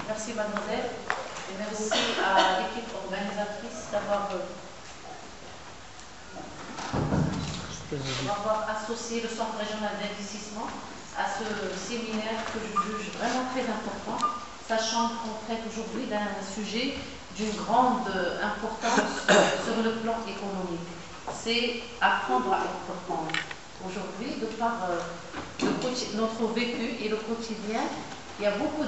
Merci mademoiselle et merci à l'équipe organisatrice d'avoir associé le Centre régional d'investissement à ce séminaire que je juge vraiment très important, sachant qu'on traite aujourd'hui d'un sujet d'une grande importance sur le plan économique. C'est apprendre à entreprendre. Aujourd'hui, de par notre vécu et le quotidien, il y a beaucoup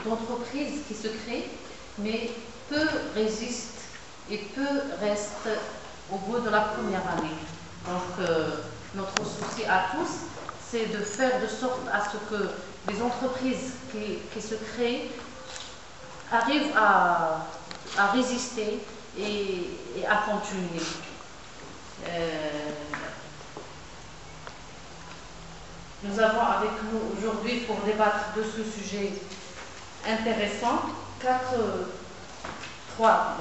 d'entreprises qui se créent, mais peu résistent et peu restent au bout de la première année. Donc, notre souci à tous, c'est de faire de sorte à ce que les entreprises qui se créent arrivent à résister et à continuer. Nous avons avec nous aujourd'hui, pour débattre de ce sujet intéressant, trois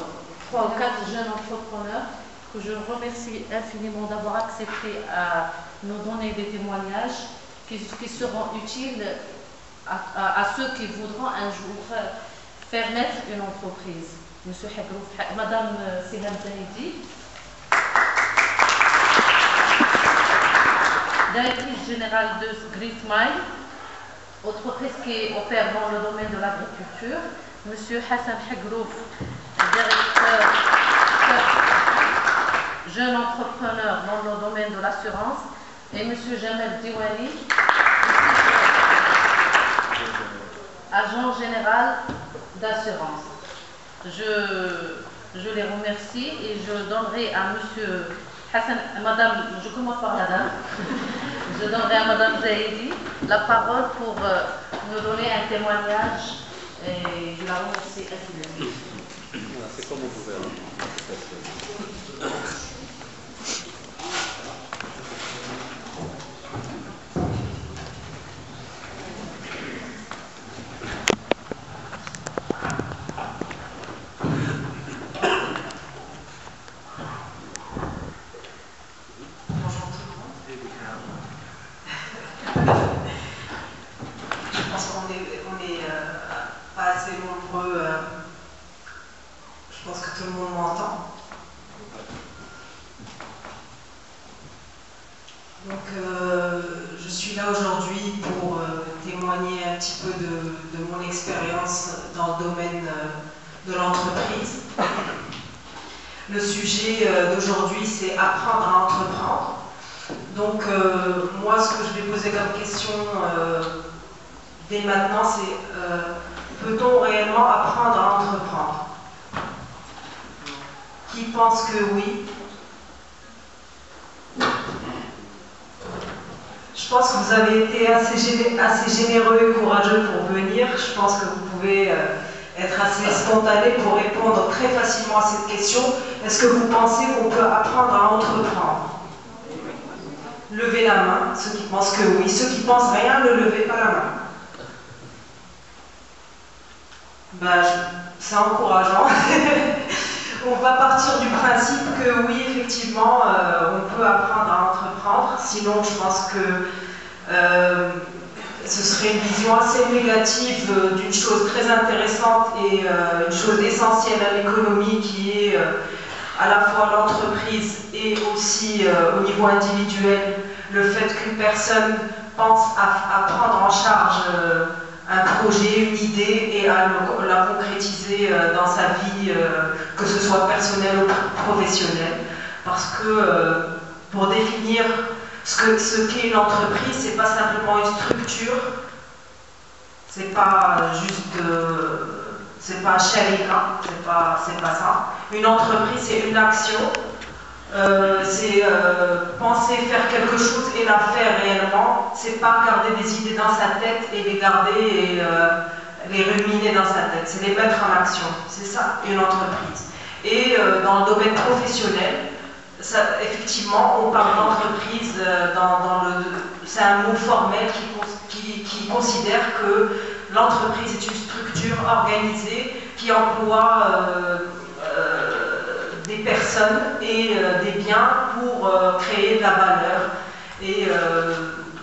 ou quatre jeunes entrepreneurs que je remercie infiniment d'avoir accepté à nous donner des témoignages qui seront utiles à ceux qui voudront un jour faire naître une entreprise. Monsieur Hagrouf, Madame Siham Zahidi, directrice générale de Greenmile, entreprise qui opère dans le domaine de l'agriculture. Monsieur Hassan Hagrouf, directeur jeune entrepreneur dans le domaine de l'assurance. Et Monsieur Jamel Diwani, agent général d'assurance. Je les remercie et je donnerai à Monsieur Hassan, Madame, je commence par Madame, je donnerai à Madame Zahidi la parole pour nous donner un témoignage et je la remercie infiniment. C'est comme vous pouvez. Je suis là aujourd'hui pour témoigner un petit peu de mon expérience dans le domaine de l'entreprise. Le sujet d'aujourd'hui, c'est apprendre à entreprendre. Donc, moi, ce que je vais poser comme question dès maintenant, c'est peut-on réellement apprendre à entreprendre? Qui pense que oui? Je pense que vous avez été assez généreux et courageux pour venir. Je pense que vous pouvez être assez spontané pour répondre très facilement à cette question. Est-ce que vous pensez qu'on peut apprendre à entreprendre? Levez la main, ceux qui pensent que oui. Ceux qui pensent rien, ne levez pas la main. Ben, c'est encourageant. On va partir du principe que oui, effectivement, on peut apprendre à entreprendre. Sinon, je pense que ce serait une vision assez négative d'une chose très intéressante et une chose essentielle à l'économie qui est à la fois l'entreprise et aussi au niveau individuel, le fait qu'une personne pense à prendre en charge un projet, une idée et à la concrétiser dans sa vie, que ce soit personnelle ou professionnelle. Parce que pour définir ce qu'est une entreprise, c'est pas simplement une structure, c'est pas juste, c'est pas sharika, c'est pas ça. Une entreprise, c'est une action, c'est penser faire quelque chose et la faire réellement. C'est pas garder des idées dans sa tête et les garder et les ruminer dans sa tête. C'est les mettre en action. C'est ça, une entreprise. Et dans le domaine professionnel, ça, effectivement, on parle d'entreprise, c'est un mot formel qui considère que l'entreprise est une structure organisée qui emploie des personnes et des biens pour créer de la valeur. Et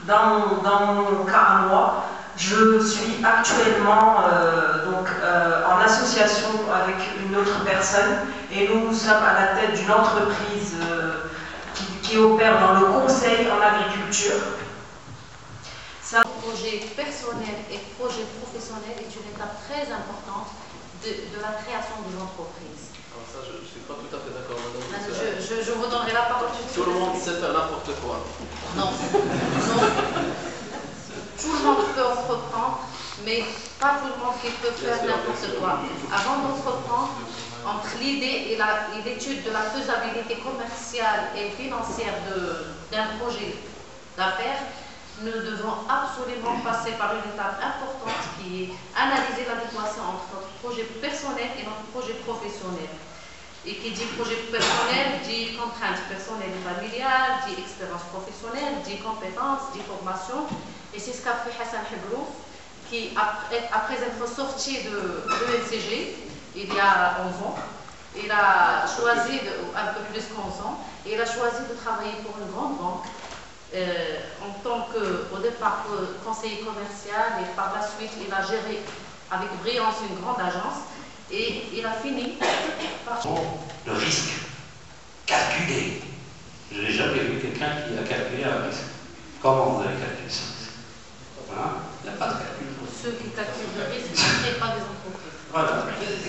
dans mon cas à moi, Je suis actuellement en association avec une autre personne et nous sommes à la tête d'une entreprise qui opère dans le conseil en agriculture. Projet personnel et projet professionnel est une étape très importante de la création d'une entreprise. Alors ça, je ne suis pas tout à fait d'accord. Je vous donnerai la parole tout de suite. Tout le monde sait faire n'importe quoi. Non. Tout le monde peut entreprendre, mais pas tout le monde qui peut faire n'importe quoi. Avant d'entreprendre, entre l'idée et l'étude de la faisabilité commerciale et financière d'un projet d'affaires, nous devons absolument passer par une étape importante qui est analyser l'adéquation entre notre projet personnel et notre projet professionnel. Et qui dit projet personnel, dit contraintes personnelles et familiales, dit expérience professionnelle, dit compétences, dit formation. Et c'est ce qu'a fait Hassan Hebrouf, qui, après être sorti de l'ENCG, il y a 11 ans, il a choisi, un peu plus qu'11 ans, il a choisi de travailler pour une grande banque. En tant qu'au départ conseiller commercial et par la suite il a géré avec brillance une grande agence et il a fini par... Le risque calculé. Je n'ai jamais vu quelqu'un qui a calculé un risque. Comment vous avez calculé ce risque? Il n'y a pas de calcul. Ceux qui calculent le risque ne créent pas des entreprises. Voilà.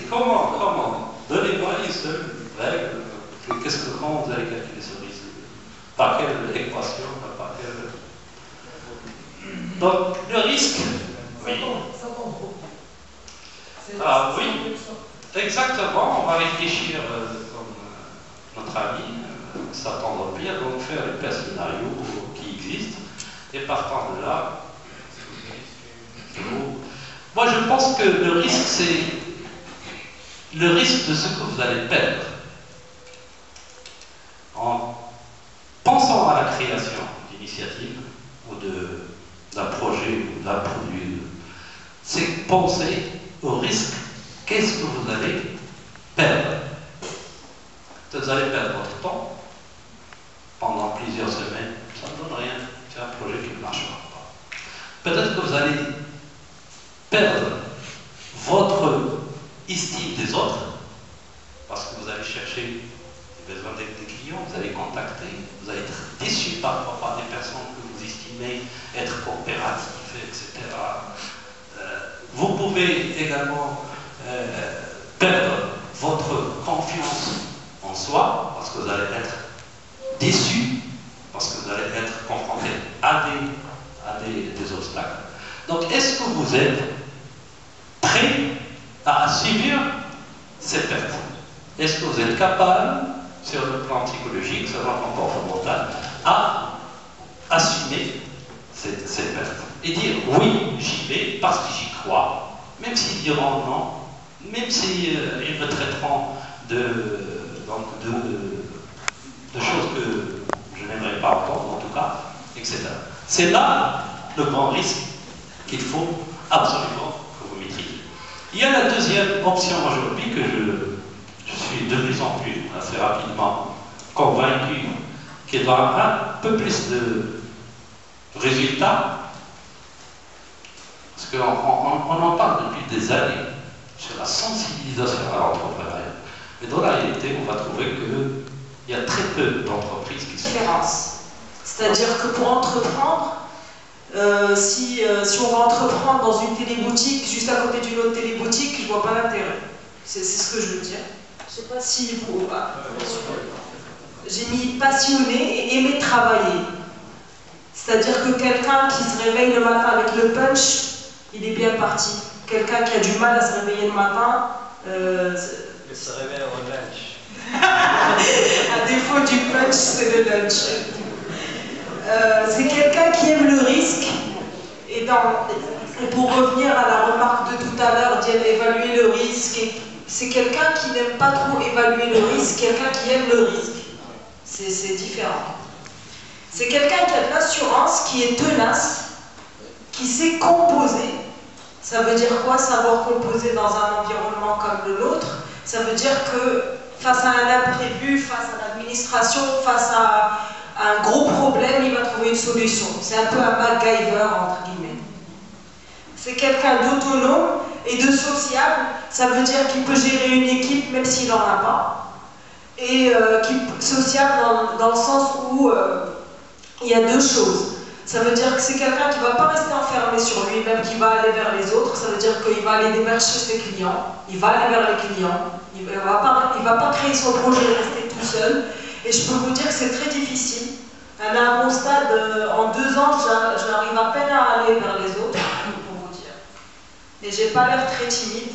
Comment donnez-moi une seule règle. Comment vous allez calculer ce risque? Par quelle équation? Donc, le risque, oui. Ah oui, exactement, on va réfléchir comme notre ami s'attendre bien, donc faire les scénarios qui existent, et partant de là, moi je pense que le risque, c'est le risque de ce que vous allez perdre. En pensant à la création d'initiatives ou d'un projet ou d'un produit, c'est penser au risque. Qu'est-ce que vous allez perdre? Vous allez perdre votre temps pendant plusieurs semaines, ça ne donne rien, c'est un projet qui ne marchera pas. Peut-être que vous allez perdre votre estime des autres, parce que vous allez chercher les besoins des clients, vous allez contacter, vous allez être déçu parfois par des personnes que vous estimez être coopératives, etc. Vous pouvez également perdre votre confiance en soi, parce que vous allez être déçu, parce que vous allez être confronté à des obstacles. Donc, est-ce que vous êtes prêt à subir ces pertes? Est-ce que vous êtes capable, sur le plan psychologique, sur le plan comportemental, à assumer ces pertes et dire oui, j'y vais parce que j'y crois, même s'ils diront non, même s'ils me traiteront de choses que je n'aimerais pas entendre, en tout cas, etc. C'est là le grand risque qu'il faut absolument que vous maîtrisiez. Il y a la deuxième option aujourd'hui que je suis de plus en plus, assez rapidement, convaincu qu'il doit avoir un peu plus de résultats, parce qu'on en parle depuis des années sur la sensibilisation à l'entrepreneuriat. Mais dans la réalité, on va trouver qu'il y a très peu d'entreprises qui sont... C'est-à-dire que pour entreprendre, si on va entreprendre dans une téléboutique, juste à côté d'une autre téléboutique, je ne vois pas l'intérêt. C'est ce que je veux dire. Je ne sais pas si vous... J'ai mis passionné et aimer travailler. C'est-à-dire que quelqu'un qui se réveille le matin avec le punch, il est bien parti. Quelqu'un qui a du mal à se réveiller le matin... Il se réveille au lunch. À défaut du punch, c'est le lunch. C'est quelqu'un qui aime le risque. Et pour revenir à la remarque de tout à l'heure, d'évaluer le risque, c'est quelqu'un qui n'aime pas trop évaluer le risque, quelqu'un qui aime le risque. C'est différent. C'est quelqu'un qui a de l'assurance, qui est tenace, qui sait composer. Ça veut dire quoi, savoir composer dans un environnement comme le nôtre? Ça veut dire que face à un imprévu, face à l'administration, face à un gros problème, il va trouver une solution. C'est un peu un MacGyver, entre guillemets. C'est quelqu'un d'autonome et de sociable. Ça veut dire qu'il peut gérer une équipe même s'il n'en a pas. Et sociable dans le sens où il y a deux choses. Ça veut dire que c'est quelqu'un qui ne va pas rester enfermé sur lui-même, qui va aller vers les autres. Ça veut dire qu'il va aller démarcher ses clients, il va aller vers les clients, il ne va pas créer son projet et rester tout seul. Et je peux vous dire que c'est très difficile. À un bon stade, en 2 ans, j'arrive à peine à aller vers les autres, pour vous dire. Et j'ai pas l'air très timide.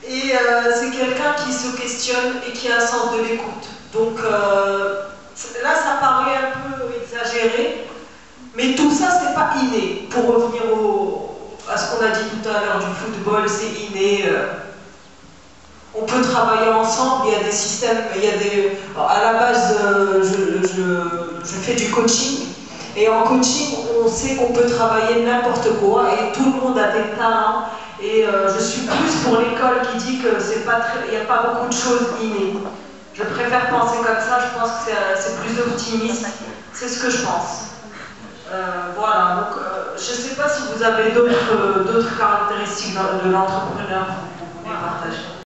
Et c'est quelqu'un qui se questionne et qui a un sens de l'écoute. Donc là, ça paraît un peu exagéré, mais tout ça, c'est pas inné. Pour revenir à ce qu'on a dit tout à l'heure du football, c'est inné. On peut travailler ensemble, il y a des systèmes, à la base, je fais du coaching, et en coaching, on sait qu'on peut travailler n'importe quoi, et tout le monde a des talents, et je suis plus pour l'école qui dit que il n'y a pas beaucoup de choses innées. Je préfère penser comme ça, je pense que c'est plus optimiste, c'est ce que je pense. Voilà, donc je ne sais pas si vous avez d'autres caractéristiques de l'entrepreneur que vous voulez partager.